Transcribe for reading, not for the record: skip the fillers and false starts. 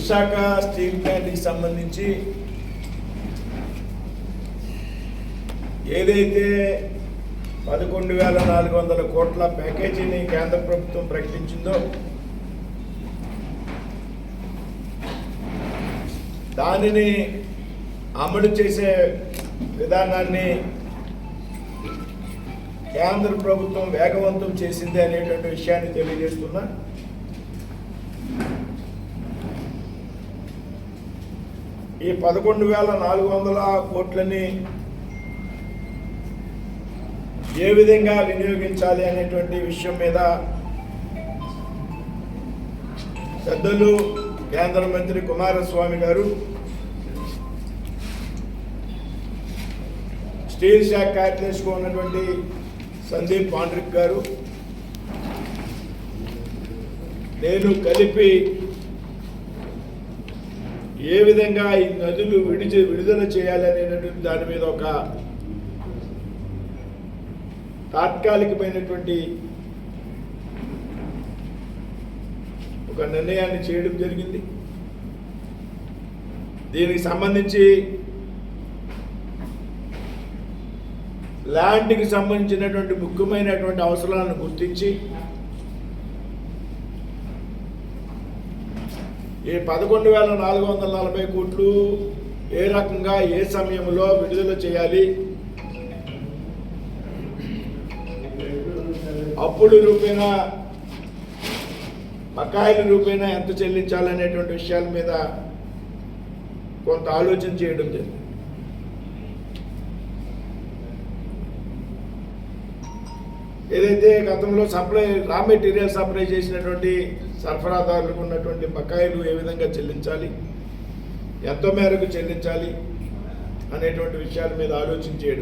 Visakha steel ప్లాంట్కి సంబంధించి ఏదైతే 11,400 కోట్ల ప్యాకేజీని కేంద్ర ప్రభుత్వం ప్రకటించిందో దానిని అమలు చేసే విధానాన్ని కేంద్ర ప్రభుత్వం వేగవంతం చేసింది అనేటువంటి విషయాన్ని తెలియజేస్తున్నా. ఈ 11,400 కోట్లని ఏ విధంగా వినియోగించాలి అనేటువంటి విషయం మీద పెద్దలు కేంద్ర మంత్రి కుమారస్వామి గారు, స్టీల్ శాఖ కార్యదర్శిగా ఉన్నటువంటి సందీప్ పాండ్రిక్ గారు, నేను కలిపి ఏ విధంగా ఈ నదులు విడుదల చేయాలి అనేటువంటి దాని మీద ఒక తాత్కాలికమైనటువంటి ఒక నిర్ణయాన్ని చేయడం జరిగింది. దీనికి సంబంధించి ల్యాండ్కి సంబంధించినటువంటి ముఖ్యమైనటువంటి అవసరాలను గుర్తించి ఈ 11,440 కోట్లు ఏ రకంగా ఏ సమయంలో విడుదల చేయాలి, అప్పులు రూపేణా బకాయిల రూపేణా ఎంత చెల్లించాలనేటువంటి విషయాల మీద కొంత ఆలోచన చేయడం జరిగింది. ఏదైతే గతంలో రా మెటీరియల్ సప్లై చేసినటువంటి సరఫరాదారులకు ఉన్నటువంటి బకాయిలు ఏ విధంగా చెల్లించాలి, ఎంత మేరకు చెల్లించాలి అనేటువంటి విషయాల మీద ఆలోచన చేయడం.